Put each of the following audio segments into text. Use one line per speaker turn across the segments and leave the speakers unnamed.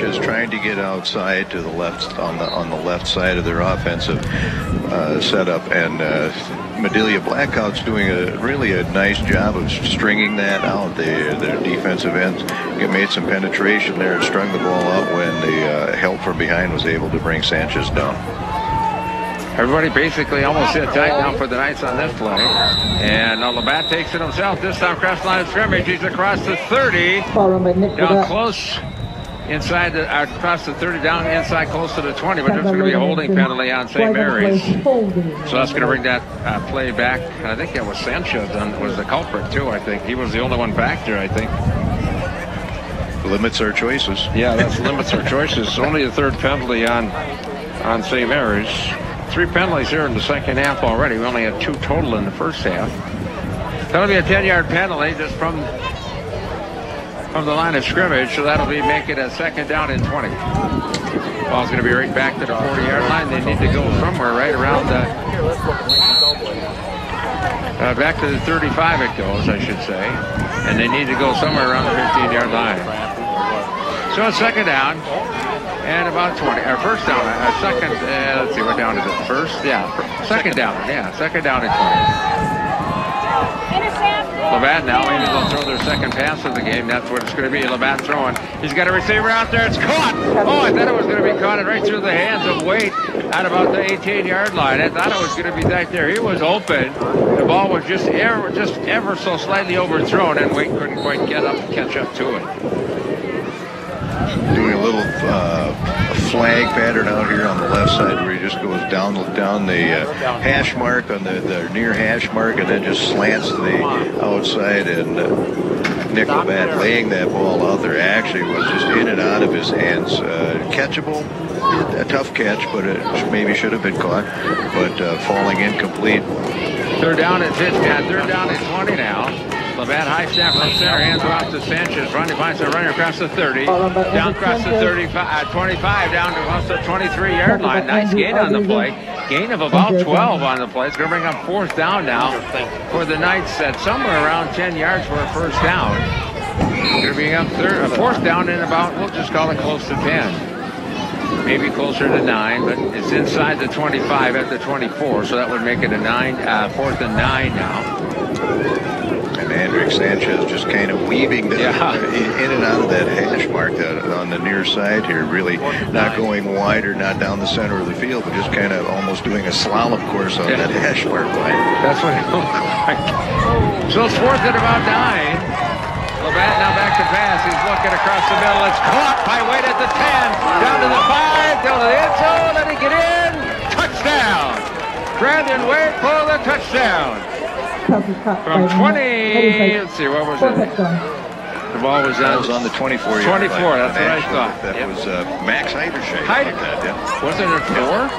Sanchez trying to get outside to the left on the left side of their offensive setup, and Madelia Blackout's doing really a nice job of stringing that out. Their defensive ends made some penetration there and strung the ball out when the help from behind was able to bring Sanchez down.
Everybody basically almost hit tight now for the Knights on this play. And Labatt takes it himself. This time across the line of scrimmage. He's across the 30. Down close inside across the 30, down inside close to the 20. But there's going to be a holding penalty on St. Mary's. So that's going to bring that play back. I think that was Sanchez was the culprit too, I think. He was the only one back there, I think.
Limits our choices.
Yeah, that's limits our choices. Only the third penalty on St. Mary's. 3 penalties here in the second half already. We only had 2 total in the first half. That'll be a 10-yard penalty just from the line of scrimmage, so that'll be make it a second down and 20. Ball's going to be right back to the 40-yard line. They need to go somewhere right around back to the 35 it goes, I should say. And they need to go somewhere around the 15-yard line. So it's second down. And about 20, or first down, second, let's see, what down is it? First? Yeah, second down, yeah, second down at 20. Labatt now, maybe they'll throw their second pass of the game. That's what it's going to be. Labatt throwing. He's got a receiver out there. It's caught. Oh, I thought it was going to be caught right through the hands of Waite at about the 18-yard line. I thought it was going to be right there. He was open. The ball was just ever so slightly overthrown, and Waite couldn't quite catch up to it.
Doing a little flag pattern out here on the left side where he just goes down the hash mark on the near hash mark and then just slants to the outside, and Nick Labatt laying that ball out there actually was just in and out of his hands. Catchable, a tough catch, but it maybe should have been caught, but falling incomplete.
Third down at 20 now. Labatt high snap from center, hands off to Sanchez. He finds a runner across the 30, down across the 35, 25, down to across the 23-yard line. Nice gain on the play. Gain of about 12 on the play. It's going to bring up fourth down now for the Knights at somewhere around 10 yards for a first down. Going to be up fourth down in about, we'll just call it close to 10. Maybe closer to 9, but it's inside the 25 at the 24, so that would make it a 4th and 9 now.
Andrick Sanchez just kind of weaving in and out of that hash mark on the near side here, really not going wide or not down the center of the field, but just kind of almost doing a slalom course on that hash mark line.
That's what it looked like. So it's 4th and about 9. Labatt now back to pass. He's looking across the middle. It's caught by Waite at the 10, down to the 5, down to the end zone. Let it get in. Touchdown. Brandon Waite for the touchdown. From 20, let's see, what was it? The ball was on
the 24.
24, that's what I thought.
That was Max Heiderscheid.
Wasn't it 4?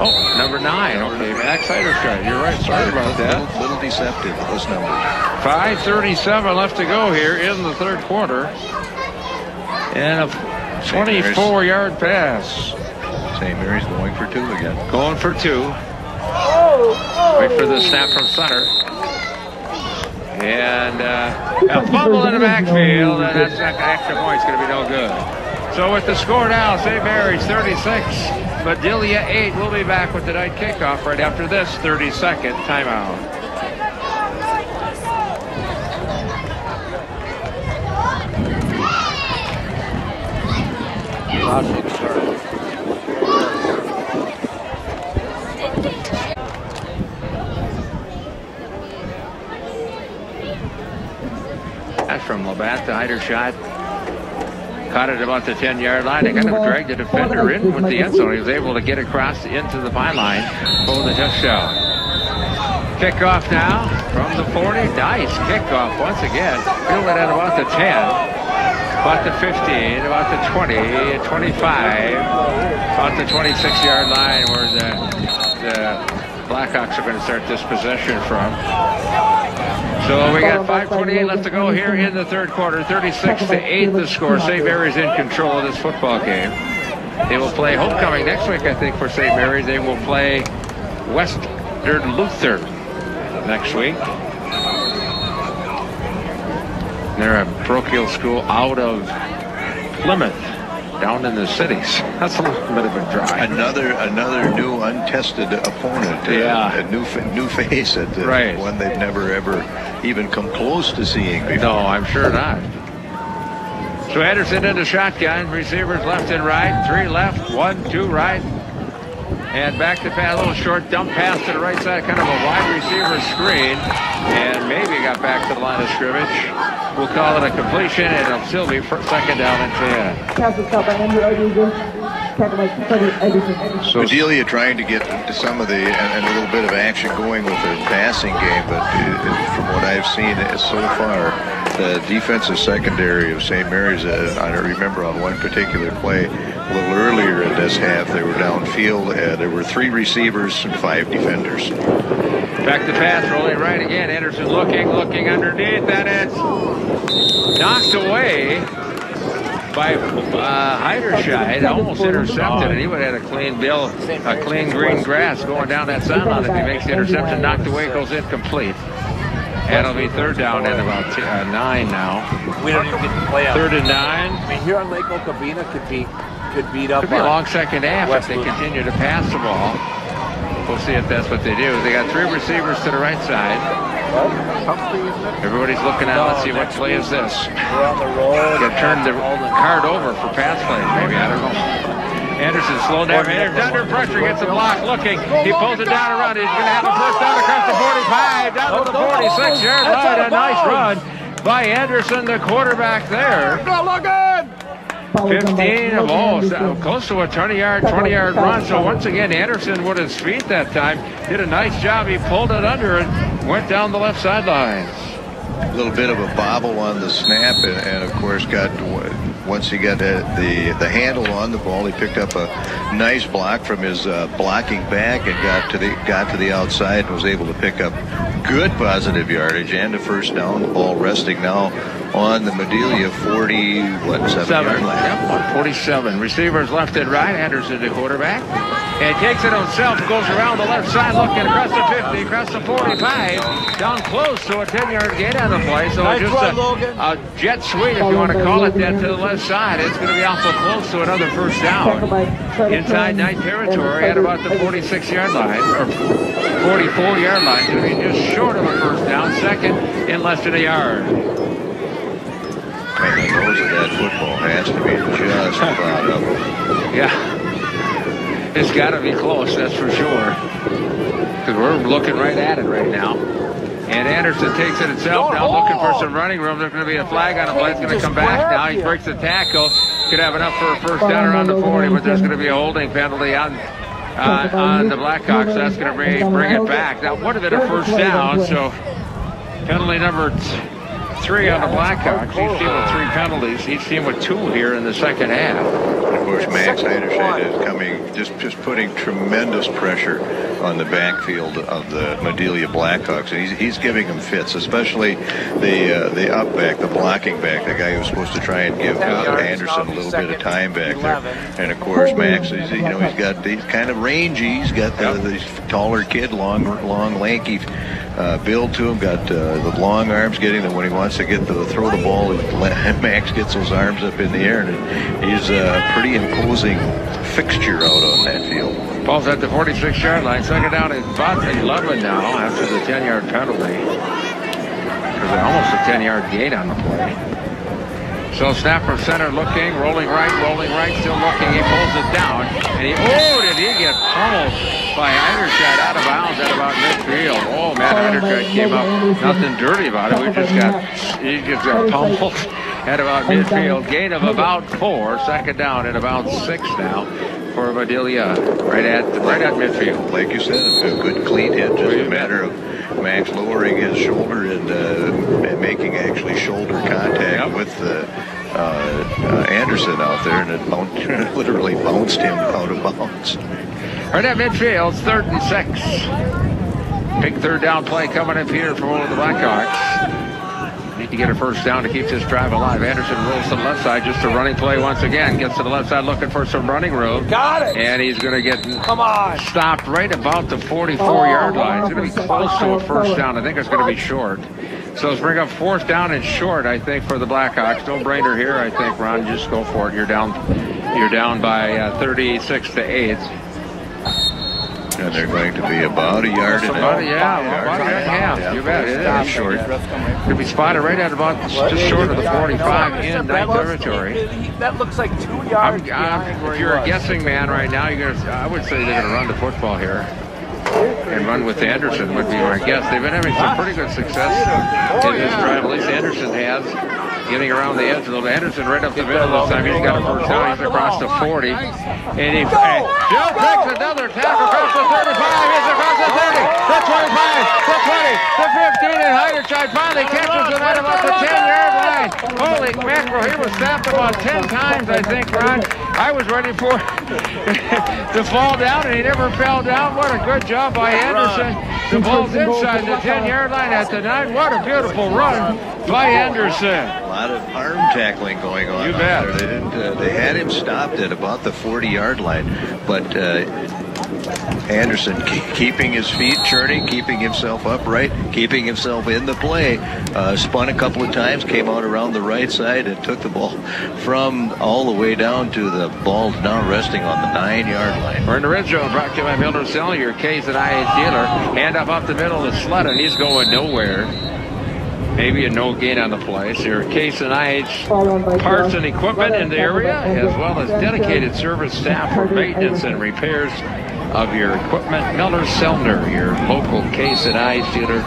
Oh, number 9. Okay, Max Heiderscheid. You're right. Sorry about that.
A little deceptive, those numbers.
5:37 left to go here in the third quarter. And a 24-yard pass.
St. Mary's going for 2 again.
Going for 2. Wait for the snap from center. And a fumble in the backfield, and that's extra point's going to be no good. So with the score now, St. Mary's 36, Madelia 8. We'll be back with the night kickoff right after this 30-second timeout. That's from Labatt to Heiderscheid. Caught it about the 10-yard line. They kind of dragged the defender in with the end zone. He was able to get across into the pylon for the touchdown. Kickoff now from the 40. Nice kickoff once again. Fielded at about the 10, about the 15, about the 20, 25, about the 26-yard line where the Blackhawks are going to start this possession from. So we got 5:28 left to go here in the third quarter. 36-8 the score. St. Mary's in control of this football game. They will play homecoming next week, I think, for St. Mary's. They will play Western Luther next week. They're a parochial school out of Plymouth. down in the cities. That's a little bit of a drive.
Another new untested opponent. A new face at one they've never ever even come close to seeing before.
No, I'm sure not. So Anderson into shotgun, receivers left and right, 3 left, 1, 2 right. And back to pass, a little short dump pass to the right side, kind of a wide receiver screen. And maybe got back to the line of scrimmage. We'll call it a completion, and it'll still be second down and 10.
So Madelia trying to get some of the, and a little bit of action going with their passing game, but from what I've seen so far, the defensive secondary of St. Mary's, I remember on one particular play, a little earlier in this half, they were downfield. There were 3 receivers and 5 defenders.
Back to pass, rolling right again. Anderson looking underneath, and it's knocked away by Heiderscheid, almost intercepted, and he would have had a clean green grass going down that sideline if he makes the interception. Knocked away, goes incomplete. And it'll be third down at about 9 now.
We don't even get to play out.
3rd and 9.
I mean, here on Lake Okabena could beat up.
Could be a long second half if they continue to pass the ball. We'll see if that's what they do. They got 3 receivers to the right side. Everybody's looking out. Let's see what play is this.
We're on the road.
Got to turn the card over for pass play, maybe. I don't know. Anderson slow down. Anderson under pressure, gets a block, looking. He pulls it down around. He's going to have a first down across the 45, down to the 46-yard line. A nice run by Anderson, the quarterback there. 15 of all, close to a 20-yard run. So once again, Anderson with his feet that time did a nice job. He pulled it under and went down the left sidelines.
A little bit of a bobble on the snap, and of course once he got the handle on the ball, he picked up a nice block from his blocking back and got to the outside and was able to pick up good positive yardage and a first down. The ball resting now on the Madelia 47-yard line.
47. Receivers left and right. Anderson the quarterback. And takes it himself, goes around the left side, looking across the 50, across the 45, down close to a 10-yard gain on the play. So nice just a jet sweep, if you want to call it that, to the left side. It's going to be awful close to another first down. Inside 9 territory at about the 46-yard line, or 44-yard line. It's going to be just short of a first down, second in less than a yard.
And the nose of that football has to be just about up.
Yeah. It's got to be close, that's for sure. Because we're looking right at it right now. And Anderson takes it himself now, looking for some running room. There's going to be a flag on the play. It's going to come back now. He breaks the tackle. Could have enough for a first down around the 40, but there's going to be a holding penalty on the Blackhawks. That's going to bring it back. That would have been a first down, so penalty number 3 on the Blackhawks. Each team with 3 penalties. Each team with 2 here in the second half.
And of course, Max Heiderscheid is coming, just putting tremendous pressure on the backfield of the Madelia Blackhawks. And he's giving them fits, especially the up back, the blocking back, the guy who's supposed to try and give Anderson a little bit of time back there. And of course, Max is, he's kind of rangy. He's got the taller kid, long, lanky build to him, got the long arms, getting them when he wants to throw the ball. Max gets those arms up in the air, and he's a pretty imposing fixture out on that field.
Ball's at the 46-yard line. Second down is about 11 now after the 10-yard penalty. There's almost a 10-yard gain on the play. So snap from center, looking, rolling right, still looking. He pulls it down, and did he get pummeled by Heiderscheid out of bounds at about midfield? Oh, Matt Heiderscheid came up, nothing dirty about it. He just got pummeled at about midfield. Gain of about 4. Second down at about 6 now for Madelia, right at midfield.
Like you said, a good clean hit. Just a matter of Max lowering his shoulder and making actually shoulder contact with Anderson out there, and it literally bounced him out of bounds.
Right at midfield, 3rd and 6. Big third down play coming up here for one of the Blackhawks. Need to get a first down to keep this drive alive. Anderson rolls to the left side, just a running play once again. Gets to the left side looking for some running room.
Got it!
And he's going to get stopped right about the 44-yard line. It's going to be close to a first down. I think it's going to be short. So let's bring up 4th down and short, I think, for the Blackhawks. No brainer here, I think, Ron. Just go for it. You're down you're down by 36 to 8.
And they're going to be about a yard and a half.
About a yard and a half. You bet. It is short. Could be spotted right at about just short of the 45 in night territory.
That looks like 2 yards.
If you're a guessing man right now, I would say they're going to run the football here and run with Anderson would be my guess. They've been having some pretty good success in this drive. At least Anderson has, getting around the edge a little bit. Anderson right up the middle this time. He's got a first down. He's across the 40. And Joe takes another tackle across the 35. He's across the 30, the 25, the 20, the 15, and Heiderscheid finally catches him at about the 10-yard line. Holy mackerel, he was snapped about 10 times, I think, Ron. I was ready for to fall down, and he never fell down. What a good job by Anderson. The ball's inside the 10-yard line at the 9. What a beautiful run by Anderson.
A lot of arm tackling going on.
You bet.
They didn't. They had him stopped at about the 40-yard line, but Anderson keeping his feet churning, keeping himself upright, keeping himself in the play. Spun a couple of times, came out around the right side, and took the ball from all the way down to the ball now resting on the 9-yard line.
We're in the red zone, brought to you by Miller Cell, your K's and IH dealer. Hand up the middle of Slutton. He's going nowhere. Maybe a no gain on the play. So your Case and IH parts and equipment in the area, as well as dedicated service staff for maintenance and repairs of your equipment. Miller Selner, your local Case and IH dealer.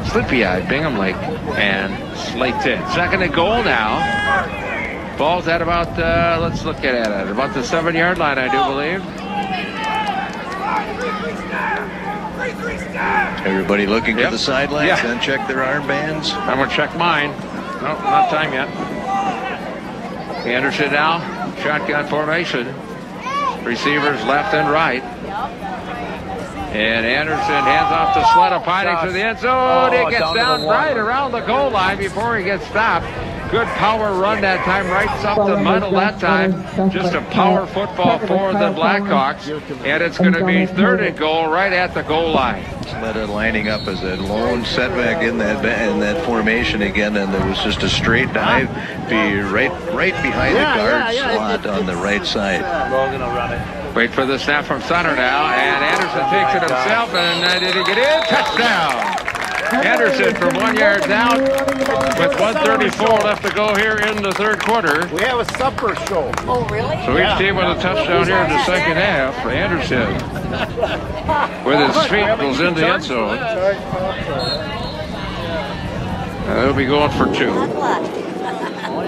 Sleepy Eye, Bingham Lake, and Slayton. Second and goal now. Ball's at about, let's look at it, about the 7-yard line, I do believe.
Everybody looking to the sidelines, then check their armbands.
I'm going to check mine. Nope, not time yet. Anderson now, shotgun formation. Receivers left and right. And Anderson hands off to Slutton to the end zone. It gets down right around the goal line before he gets stopped. Good power run that time, right up the middle that time. Just a power football for the Blackhawks. And it's going to be third and goal right at the goal line.
Slutton lining up as a lone setback in that formation again, and there was just a straight dive, be right behind the guard slot on the right side.
Logan will run it.
Wait for the snap from Sutter now, and Anderson takes it himself, and did he get in? Touchdown! Anderson from 1 yard down with 1:34 left to go here in the third quarter.
We have a supper show.
Oh, really?
So each team with a touchdown here in the second half. Anderson with his feet goes into the end zone. They'll be going for 2.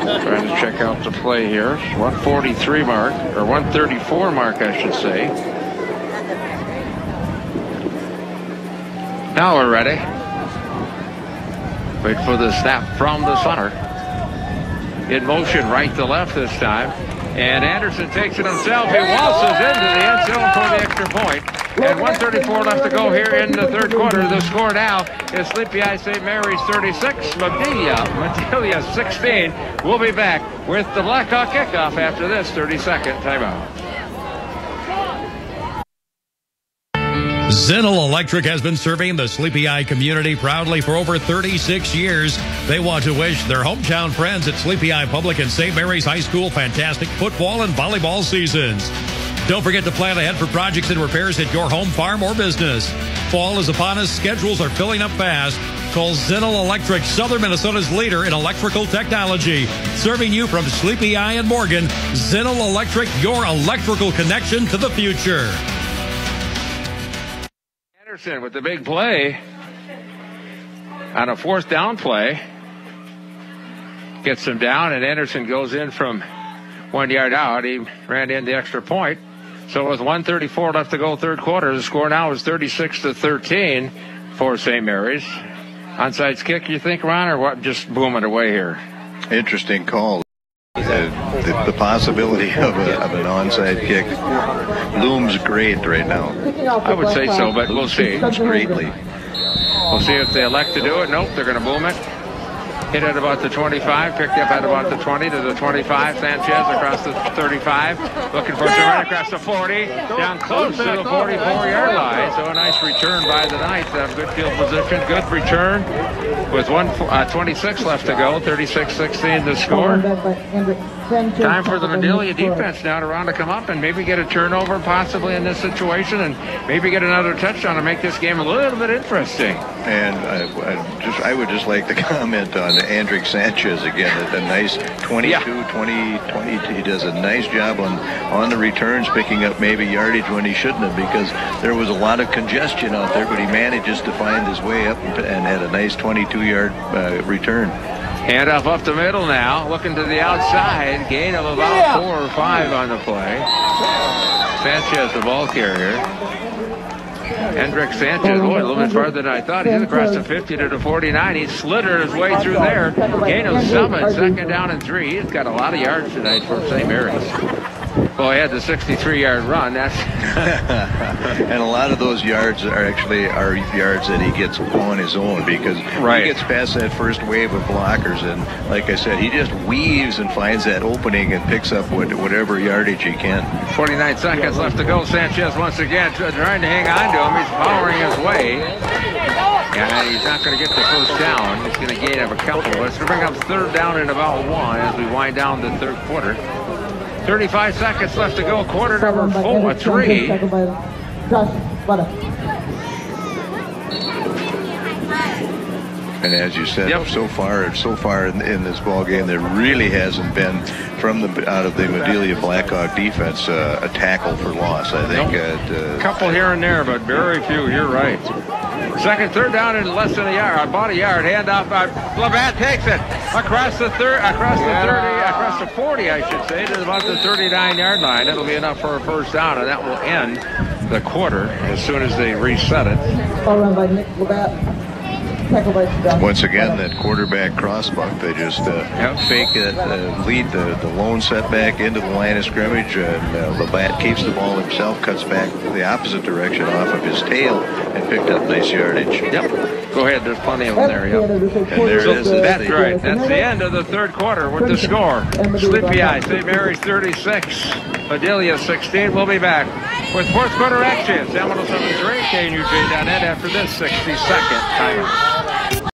Trying to check out the play here. 143 mark, or 134 mark, I should say. Now we're ready. Wait for the snap from the center. In motion, right to left this time. And Anderson takes it himself. He waltzes into the end zone for the extra point. And 1:34 left to go here in the third quarter. The score now is Sleepy Eye St. Mary's 36, Madelia 16. We'll be back with the Blackhawk kickoff after this 30-second timeout.
Zenil Electric has been serving the Sleepy Eye community proudly for over 36 years. They want to wish their hometown friends at Sleepy Eye Public and St. Mary's High School fantastic football and volleyball seasons. Don't forget to plan ahead for projects and repairs at your home, farm, or business. Fall is upon us. Schedules are filling up fast. Call Zenil Electric, Southern Minnesota's leader in electrical technology. Serving you from Sleepy Eye and Morgan, Zenil Electric, your electrical connection to the future.
Anderson with the big play on a fourth down play. Gets him down, and Anderson goes in from 1 yard out. He ran in the extra point. So with 1:34 left to go third quarter, the score now is 36-13 for St. Mary's. Onside kick, you think, Ron, or what? Just booming away here.
Interesting call. The possibility of an onside kick looms great right now.
I would say so, but we'll see.
Greatly.
We'll see if they elect to do it. Nope, they're going to boom it. Hit at about the 25, picked up at about the 20 to the 25. Sanchez across the 35, looking for Durant across the 40, down close to the 44-yard line. So a nice return by the Knights. Good field position, good return with 26 left to go. 36-16 the score. Time for the Madelia defense now to come up and maybe get a turnover possibly in this situation and maybe get another touchdown to make this game a little bit interesting.
And I would just like to comment on Andrick Sanchez again. A nice 22, 20. He does a nice job on the returns, picking up maybe yardage when he shouldn't have, because there was a lot of congestion out there, but he manages to find his way up and had a nice 22-yard return.
Handoff up the middle now, looking to the outside. Gain of about 4 or 5 on the play. Sanchez, the ball carrier. Hendrick Sanchez, boy, a little bit farther than I thought. He's across the 50 to the 49. He slithered his way through there. Gain of 7, second down and 3. He's got a lot of yards tonight for St. Mary's. Well, he had the 63-yard run. That's
and a lot of those yards are actually yards that he gets on his own, because he gets past that first wave of blockers, and like I said, he just weaves and finds that opening and picks up whatever yardage he can.
49 seconds left to go. Sanchez once again trying to hang on to him. He's powering his way. And he's not going to get the first down. He's going to gain up a couple. But it's going to bring up third down in about 1 as we wind down the third quarter. 35 seconds left to go. Quarter number 3.
And as you said, so far in this ball game, there really hasn't been out of the Madelia Blackhawk defense a tackle for loss. I think
a couple here and there, but very few. You're right. Third down in less than a yard. About a yard. Handoff. Labatt takes it across the 40, I should say, to about the 39-yard line. It'll be enough for a first down, and that will end the quarter as soon as they reset it.
Ball run by Nick Labatt.
Once again, that quarterback crossbuck, they just fake it, lead the lone setback into the line of scrimmage, and Labatt keeps the ball himself, cuts back the opposite direction off of his tail, and picked up nice yardage.
Yep. Go ahead, there's plenty of them there,
And there it is.
That's right. That's the end of the third quarter with the score. Sleepy Eye, St. Mary's 36, Madelia 16. We'll be back with fourth quarter action. San 107.3, KNUJ.net after this 60-second timeout.